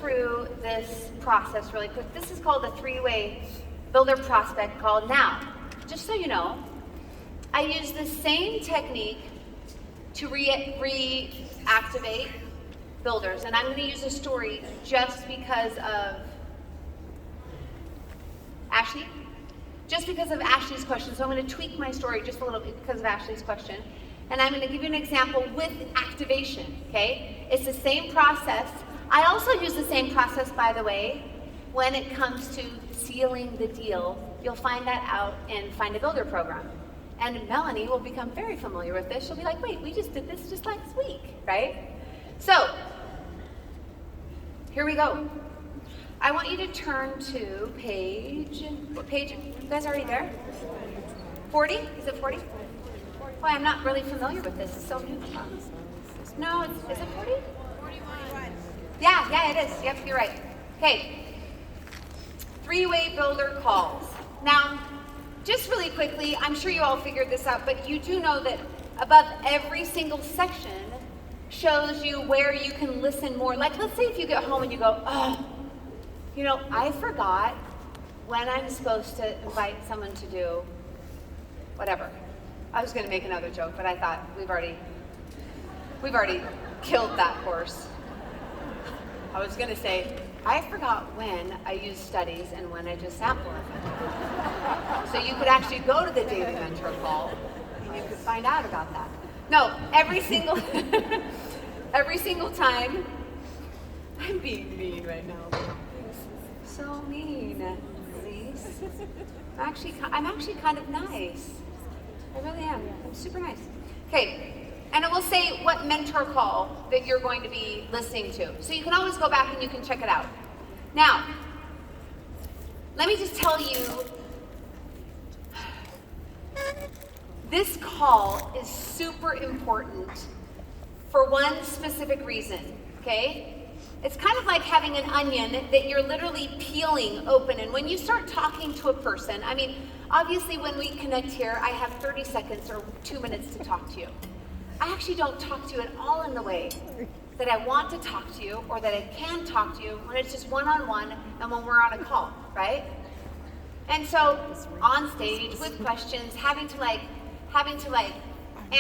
through this process really quick. This is called a three-way builder prospect call. Now, just so you know, I use the same technique to reactivate builders, and I'm going to use a story just because of Ashley. Just because of Ashley's question. So I'm going to tweak my story just a little bit because of Ashley's question. And I'm going to give you an example with activation, okay? It's the same process. I also use the same process, by the way, when it comes to sealing the deal. You'll find that out in Find a Builder program. And Melanie will become very familiar with this. She'll be like, wait, we just did this just last week, right? So, here we go. I want you to turn to what page, you guys already there? 40? Is it 40? Boy, I'm not really familiar with this. It's so new. No, is it 40? 41. Yeah, it is. Yep, you're right. Okay. Three-way builder calls. Now, just really quickly, I'm sure you all figured this out, but you do know that above every single section shows you where you can listen more. Like, let's say if you get home and you go, oh, you know, I forgot when I'm supposed to invite someone to do whatever. I was going to make another joke, but I thought we've already killed that horse. I was going to say, I forgot when I use studies and when I just sample them. So you could actually go to the daily mentor call and you could find out about that. No, every single time, I'm being mean right now. So mean, Allyse. I'm actually kind of nice. I really am. I'm super nice. Okay, and it will say what mentor call that you're going to be listening to. So you can always go back and you can check it out. Now, let me just tell you, this call is super important for one specific reason, okay? It's kind of like having an onion that you're literally peeling open. And when you start talking to a person, I mean, obviously when we connect here, I have 30 seconds or 2 minutes to talk to you. I actually don't talk to you at all in the way that I want to talk to you or that I can talk to you when it's just one-on-one and when we're on a call, right? And so on stage with questions, having to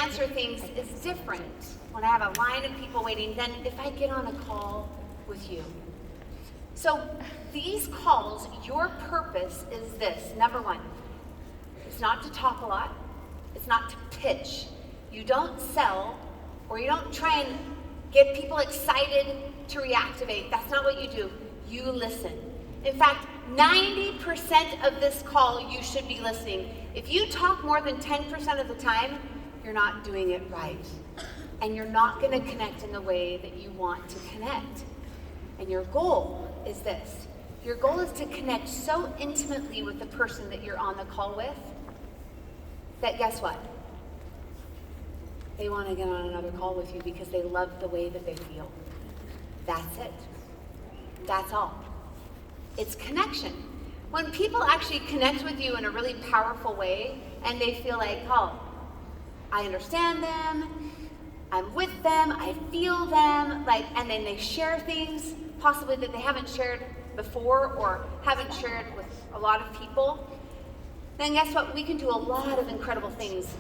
answer things is different when I have a line of people waiting than if I get on a call with you. So these calls, your purpose is this. Number one, it's not to talk a lot. It's not to pitch. You don't sell or you don't try and get people excited to reactivate. That's not what you do. You listen. In fact, 90% of this call, you should be listening. If you talk more than 10% of the time, you're not doing it right. And you're not going to connect in the way that you want to connect. And your goal is this. Your goal is to connect so intimately with the person that you're on the call with that guess what? They want to get on another call with you because they love the way that they feel. That's it. That's all. It's connection. When people actually connect with you in a really powerful way and they feel like, oh, I understand them, I'm with them, I feel them, and then they share things possibly that they haven't shared before or haven't shared with a lot of people, then guess what? We can do a lot of incredible things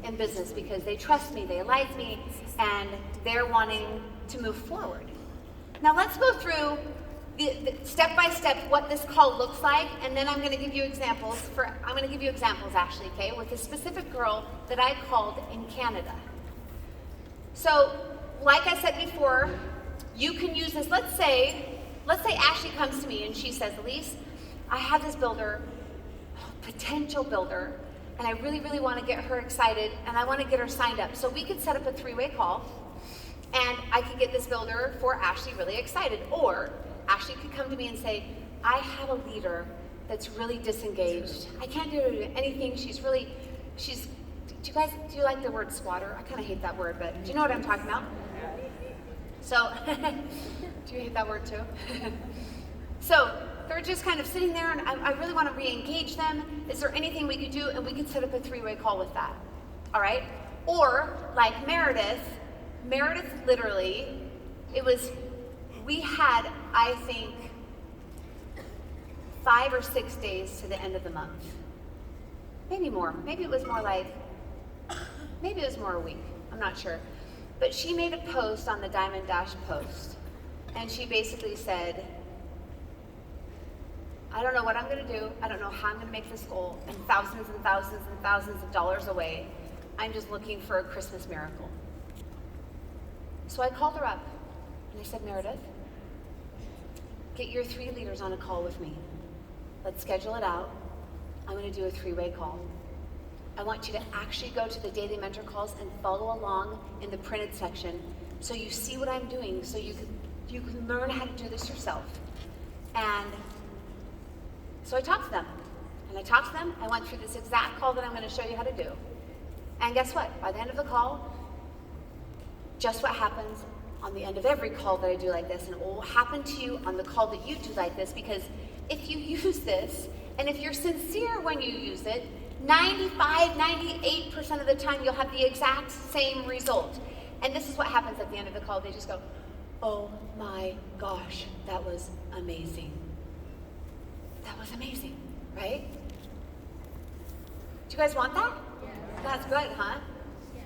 in business because they trust me, they like me, and they're wanting to move forward. Now let's go through the step by step what this call looks like, and then I'm going to give you examples actually, okay, with a specific girl that I called in Canada. So, like I said before, you can use this. Let's say Ashley comes to me and she says, Allyse, I have this builder, potential builder, and I really, really want to get her excited and I want to get her signed up. So we could set up a three-way call and I could get this builder for Ashley really excited. Or Ashley could come to me and say, I have a leader that's really disengaged. I can't do anything. Do you like the word squatter? I kind of hate that word, but do you know what I'm talking about? So, do you hate that word too? So, they're just kind of sitting there and I really want to re-engage them. Is there anything we could do? And we could set up a three-way call with that. All right? Or, like Meredith literally, we had I think, 5 or 6 days to the end of the month. Maybe more. Maybe it was more a week. I'm not sure. But she made a post on the Diamond Dash post. And she basically said, I don't know what I'm going to do. I don't know how I'm going to make this goal. And thousands and thousands and thousands of dollars away. I'm just looking for a Christmas miracle. So I called her up. And I said, Meredith, get your 3 leaders on a call with me. Let's schedule it out. I'm going to do a 3-way call. I want you to actually go to the daily mentor calls and follow along in the printed section so you see what I'm doing, so you can learn how to do this yourself. And so I talked to them. I went through this exact call that I'm going to show you how to do. And guess what? By the end of the call, just what happens on the end of every call that I do like this, and it will happen to you on the call that you do like this, because if you use this, and if you're sincere when you use it, 95, 98% of the time you'll have the exact same result. And this is what happens at the end of the call. They just go, oh my gosh, that was amazing. That was amazing, right? Do you guys want that? Yeah. That's good, huh? Yeah.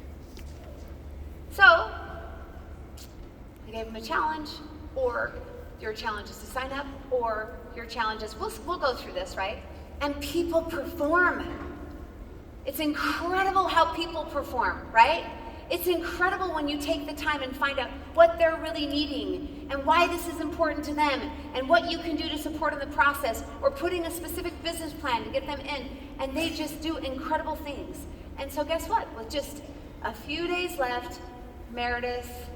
So, I gave them a challenge, or your challenge is to sign up, or your challenge is, we'll go through this, right? And people perform. It's incredible how people perform, right? It's incredible when you take the time and find out what they're really needing and why this is important to them and what you can do to support in the process, or putting a specific business plan to get them in, and they just do incredible things. And so guess what? With just a few days left, Meredith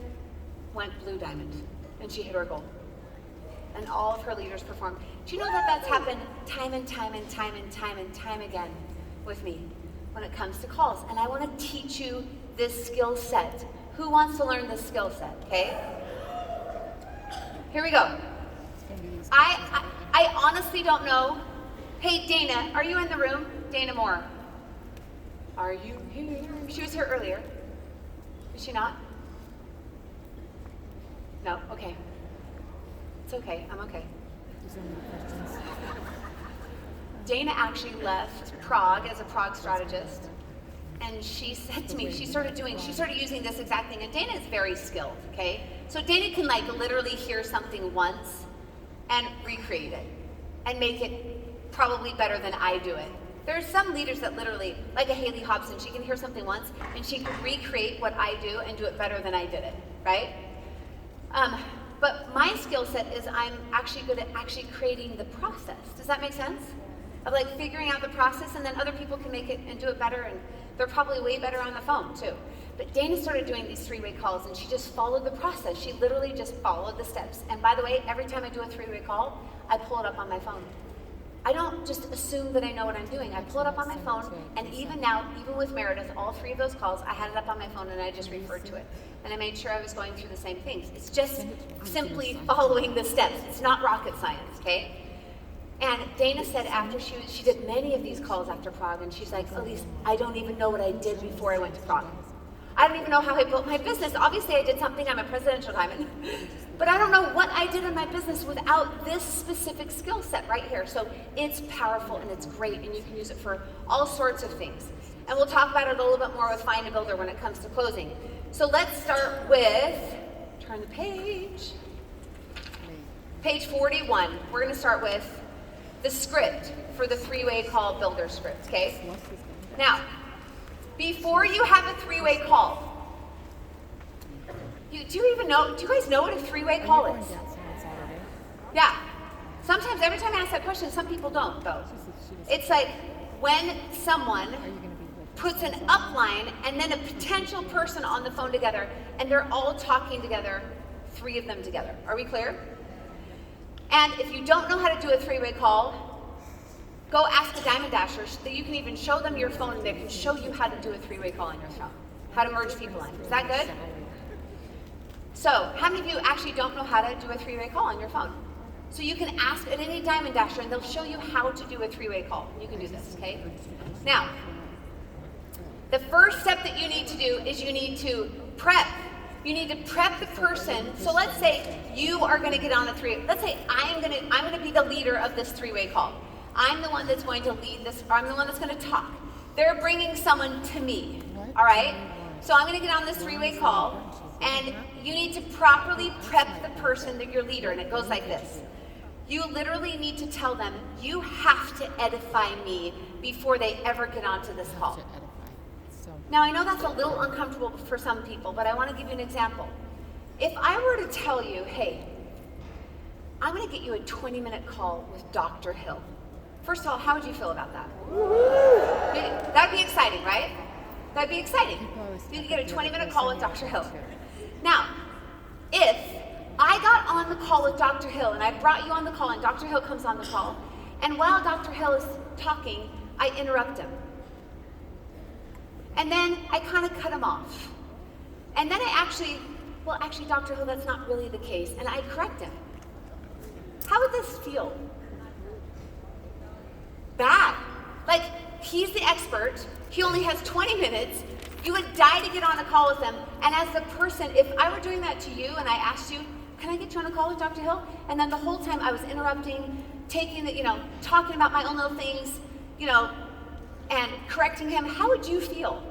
went blue diamond and she hit her goal. And all of her leaders performed. Do you know that that's happened time and time and time and time and time again with me when it comes to calls? And I want to teach you this skill set. Who wants to learn this skill set, okay? Here we go. I honestly don't know. Hey, Dana, are you in the room? Dana Moore. Are you here? She was here earlier. Is she not? No? Okay. It's okay. I'm okay. Dana actually left Prague as a Prague strategist. And she said to me, she started using this exact thing. And Dana is very skilled, okay? So Dana can like literally hear something once and recreate it and make it probably better than I do it. There's some leaders that literally, like a Haley Hobson, she can hear something once and she can recreate what I do and do it better than I did it, right? But my skill set is I'm actually good at actually creating the process. Does that make sense? Of like figuring out the process, and then other people can make it and do it better, and they're probably way better on the phone too. But Dana started doing these 3-way calls, and she just followed the process. She literally just followed the steps. And by the way, every time I do a 3-way call, I pull it up on my phone. I don't just assume that I know what I'm doing. I pull it up on my phone, and even now, even with Meredith, all 3 of those calls, I had it up on my phone and I just referred to it. And I made sure I was going through the same things. It's just simply following the steps. It's not rocket science, okay? And Dana said after she did many of these calls after Prague, and she's like, Allyse, I don't even know what I did before I went to Prague. I don't even know how I built my business. Obviously I did something, I'm a presidential diamond, but I don't know what I did in my business without this specific skill set right here. So it's powerful and it's great, and you can use it for all sorts of things. And we'll talk about it a little bit more with Find a Builder when it comes to closing. So let's start with, turn the page, page 41. We're gonna start with the script for the 3-way call builder script, okay? Now, before you have a 3-way call, do you guys know what a 3-way call is? Yeah. Sometimes, every time I ask that question, some people don't, though. It's like when someone puts an upline and then a potential person on the phone together, and they're all talking together, 3 of them together. Are we clear? And if you don't know how to do a 3-way call, go ask the Diamond Dashers. You can even show them your phone, and they can show you how to do a 3-way call on your phone, how to merge people in. Is that good? So, how many of you actually don't know how to do a 3-way call on your phone? So you can ask at any Diamond Dasher, and they'll show you how to do a 3-way call. You can do this, okay? Now, the first step that you need to do is you need to prep. You need to prep the person. So let's say you are going to get on a let's say I'm going to be the leader of this three-way call. I'm the one that's going to lead this, or I'm the one that's going to talk. They're bringing someone to me, all right? So I'm going to get on this three-way call, and you need to properly prep the person that your leader, and it goes like this. You literally need to tell them, you have to edify me before they ever get onto this call. Now, I know that's a little uncomfortable for some people, but I want to give you an example. If I were to tell you, hey, I'm going to get you a 20-minute call with Dr. Hill. First of all, how would you feel about that? That'd be exciting, right? That'd be exciting. You could get a 20-minute call with Dr. Hill. Now, if I got on the call with Dr. Hill, and I brought you on the call, and Dr. Hill comes on the call, and while Dr. Hill is talking, I interrupt him. And then I kind of cut him off. And then actually, Dr. Hill, that's not really the case, and I correct him. How would this feel? Bad. Like, he's the expert, he only has 20 minutes, you would die to get on a call with him, and as the person, if I were doing that to you and I asked you, can I get you on a call with Dr. Hill? And then the whole time I was interrupting, talking about my own little things, and correcting him, how would you feel?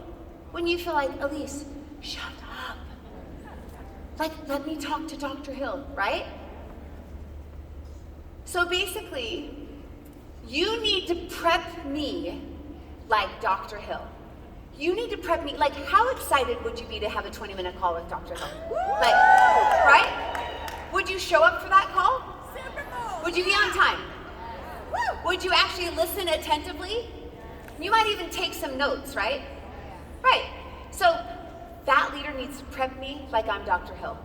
When you feel like, Allyse, shut up. Like, let me talk to Dr. Hill, right? So basically, you need to prep me like Dr. Hill. You need to prep me, like, how excited would you be to have a 20-minute call with Dr. Hill? Like, right? Would you show up for that call? Would you be on time? Would you actually listen attentively? You might even take some notes, right? Right. So that leader needs to prep me like I'm Dr. Hill.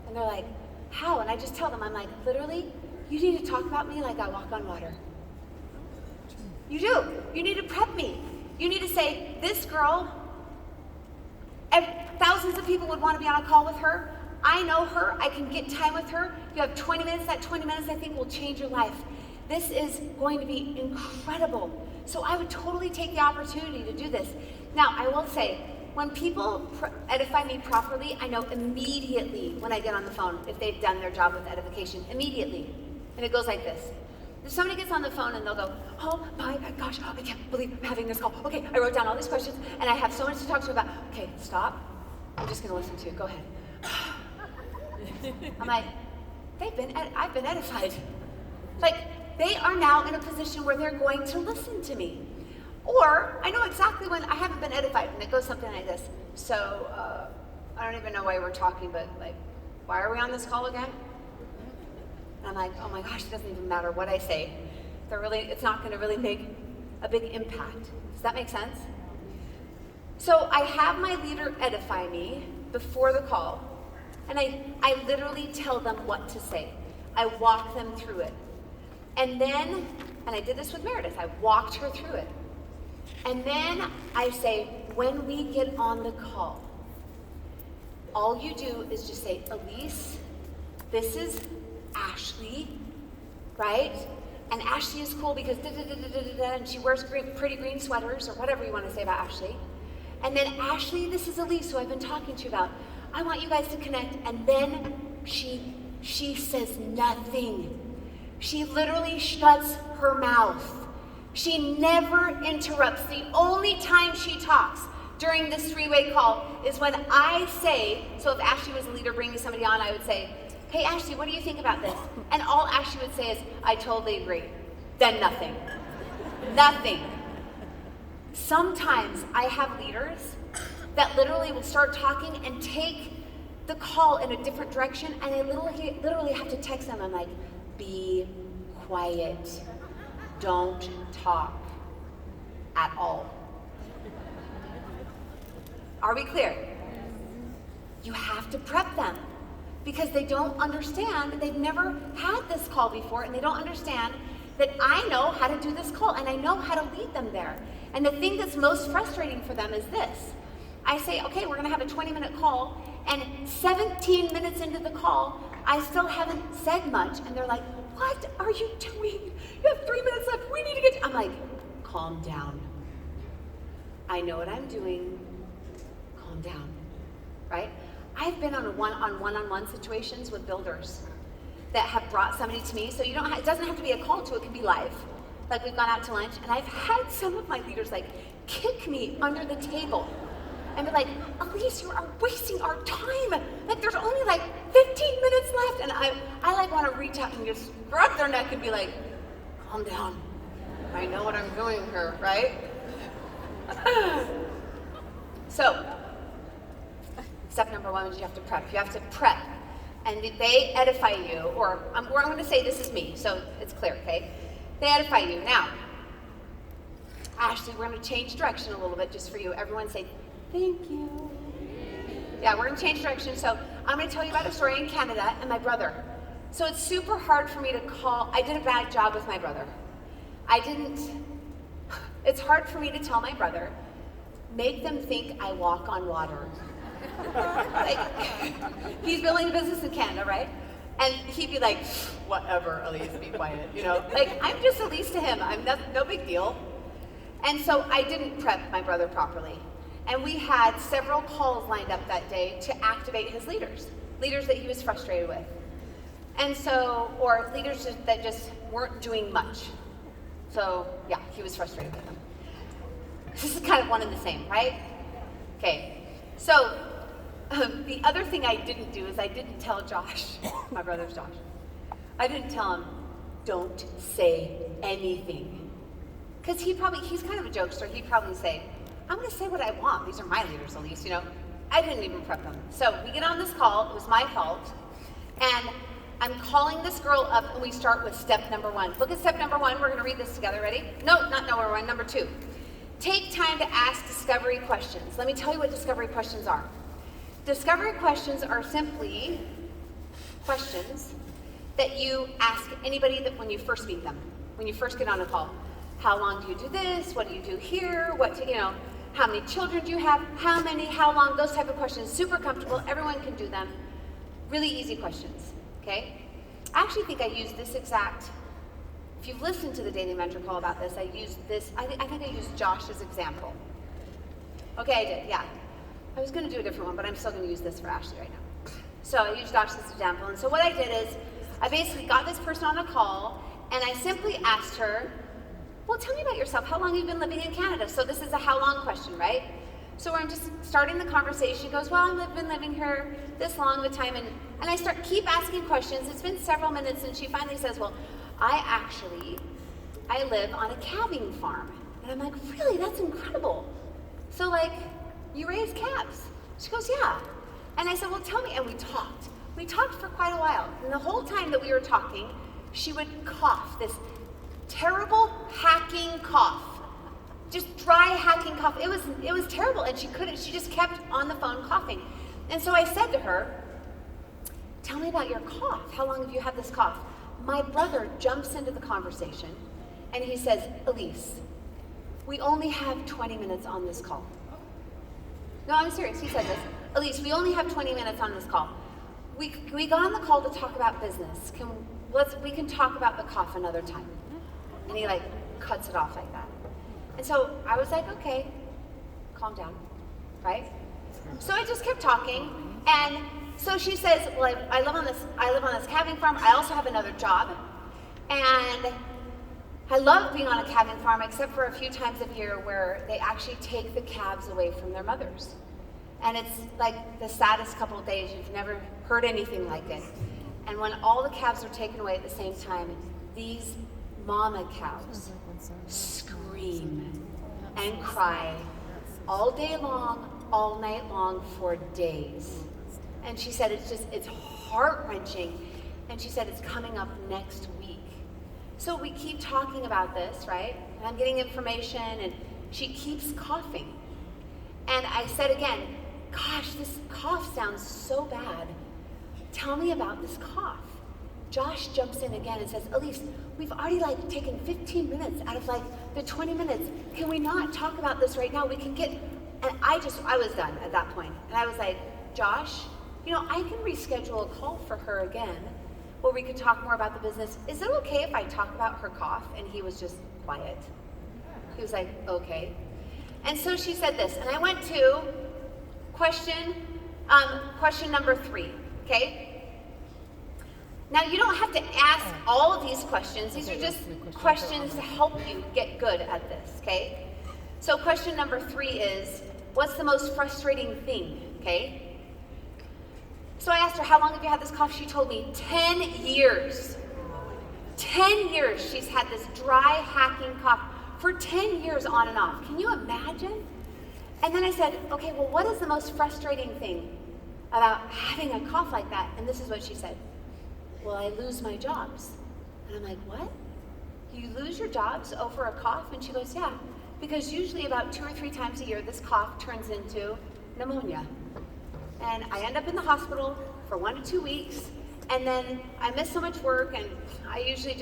And they're like, how? And I just tell them, I'm like, literally, you need to talk about me like I walk on water. You do. You need to prep me. You need to say, this girl, thousands of people would want to be on a call with her. I know her. I can get time with her. You have 20 minutes. That 20 minutes, I think, will change your life. This is going to be incredible. So I would totally take the opportunity to do this. Now, I will say, when people edify me properly, I know immediately when I get on the phone if they've done their job with edification, immediately. And it goes like this. If somebody gets on the phone and they'll go, oh my gosh, I can't believe I'm having this call. Okay, I wrote down all these questions and I have so much to talk to you about. Okay, stop. I'm just gonna listen to you, go ahead. I'm like, I've been edified. Like, they are now in a position where they're going to listen to me. Or, I know exactly when I haven't been edified, and it goes something like this. So, I don't even know why we're talking, but like, why are we on this call again? And I'm like, oh my gosh, it doesn't even matter what I say. It's not gonna really make a big impact. Does that make sense? So I have my leader edify me before the call, and I literally tell them what to say. I walk them through it. And then, and I did this with Meredith, I walked her through it. And then I say, when we get on the call, all you do is just say, Allyse, this is Ashley, right? And Ashley is cool because da-da-da-da-da-da, and she wears pretty green sweaters, or whatever you want to say about Ashley. And then Ashley, this is Allyse, who I've been talking to you about. I want you guys to connect. And then she says nothing. She literally shuts her mouth. She never interrupts. The only time she talks during this three-way call is when I say, so if Ashley was a leader bringing somebody on, I would say, hey Ashley, what do you think about this? And all Ashley would say is, I totally agree. Then nothing. Nothing. Sometimes I have leaders that literally will start talking and take the call in a different direction, and I literally have to text them. I'm like, be quiet. Don't talk at all. Are we clear? You have to prep them because they don't understand. They've never had this call before, and they don't understand that I know how to do this call and I know how to lead them there. And the thing that's most frustrating for them is this. I say, okay, we're gonna have a 20-minute call, and 17 minutes into the call, I still haven't said much, and they're like, what are you doing? You have 3 minutes left, we need to get, I'm like, calm down. I know what I'm doing, calm down, right? I've been on one-on-one situations with builders that have brought somebody to me, so it doesn't have to be a call to, it can be live. Like we've gone out to lunch, and I've had some of my leaders like kick me under the table and be like, Allyse, you are wasting our time. Like there's only like 15 minutes left. And I like want to reach out and just grab their neck and be like, calm down. I know what I'm doing here, right? So, step number 1 is you have to prep. You have to prep. And they edify you, or I'm going to say this is me, so it's clear, okay? They edify you. Now, Ashley, we're going to change direction a little bit just for you. Everyone say, thank you. Yeah, we're going to change direction. So I'm going to tell you about a story in Canada and my brother. So it's super hard for me to call. I did a bad job with my brother. It's hard for me to tell my brother, make them think I walk on water. Like, he's building a business in Canada, right? And he'd be like, whatever, Allyse, be quiet, you know? Like, I'm just Allyse to him. I'm no big deal. And so I didn't prep my brother properly. And we had several calls lined up that day to activate his leaders that he was frustrated with. And so, or leaders that just weren't doing much. So, yeah, he was frustrated with them. This is kind of one and the same, right? Okay, so the other thing I didn't do is I didn't tell Josh, my brother's Josh, I didn't tell him, don't say anything. Because he's kind of a jokester. He'd probably say, I'm going to say what I want. These are my leaders, Allyse, you know. I didn't even prep them. So we get on this call. It was my fault. And I'm calling this girl up, and we start with step number 1. Look at step number 1. We're going to read this together. Ready? No, not number 1. Number 2. Take time to ask discovery questions. Let me tell you what discovery questions are. Discovery questions are simply questions that you ask anybody that when you first meet them, when you first get on a call. How long do you do this? What do you do here? How many children do you have? How many? How long? Those type of questions. Super comfortable. Everyone can do them. Really easy questions. Okay? I actually think I used this exact. If you've listened to the Daily Mentor call about this, I used this. I think I used Josh's example. Okay, I did. Yeah. I was going to do a different one, but I'm still going to use this for Ashley right now. So I used Josh's example. And so what I did is I basically got this person on a call, and I simply asked her, well, tell me about yourself. How long have you been living in Canada? So this is a how long question, right? So I'm just starting the conversation. She goes, well, I've been living here this long of a time. And I keep asking questions. It's been several minutes, and she finally says, well, I live on a calving farm. And I'm like, really? That's incredible. So like, you raise calves? She goes, yeah. And I said, well, tell me. And we talked. We talked for quite a while. And the whole time that we were talking, she would cough, this terrible hacking cough. Just dry hacking cough. It was terrible. And she just kept on the phone coughing. And so I said to her, tell me about your cough. How long have you had this cough? My brother jumps into the conversation and he says, Allyse, we only have 20 minutes on this call. No, I'm serious. He said this. Allyse, we only have 20 minutes on this call. We got on the call to talk about business. We can talk about the cough another time. And he like cuts it off like that. And so I was like, okay, calm down, right? So I just kept talking, and so she says, well, I live on this calving farm. I also have another job, and I love being on a calving farm, except for a few times a year where they actually take the calves away from their mothers. And it's like the saddest couple of days. You've never heard anything like it. And when all the calves are taken away at the same time, these mama cows scream and cry all day long, all night long for days. And she said it's heart-wrenching. And she said it's coming up next week. So we keep talking about this, right? And I'm getting information, and she keeps coughing. And I said again, gosh, this cough sounds so bad. Tell me about this cough. Josh jumps in again and says, Allyse, we've already taken 15 minutes out of the 20 minutes. Can we not talk about this right now? We can get, and I was done at that point. And I was like, Josh, I can reschedule a call for her again where we could talk more about the business. Is it okay if I talk about her cough? And he was just quiet. He was like, okay. And so she said this, and I went to question Question number 3, okay? Now, you don't have to ask all of these questions. These are just questions to help you get good at this, okay? So question number 3 is, what's the most frustrating thing, okay? So I asked her, how long have you had this cough? She told me 10 years. 10 years she's had this dry, hacking cough for 10 years on and off. Can you imagine? And then I said, okay, well, what is the most frustrating thing about having a cough like that? And this is what she said. Well, I lose my jobs. And I'm like, what? You lose your jobs over a cough? And she goes, yeah, because usually about 2 or 3 times a year, this cough turns into pneumonia. And I end up in the hospital for 1 to 2 weeks, and then I miss so much work, and I usually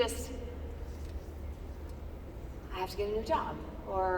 I have to get a new job, or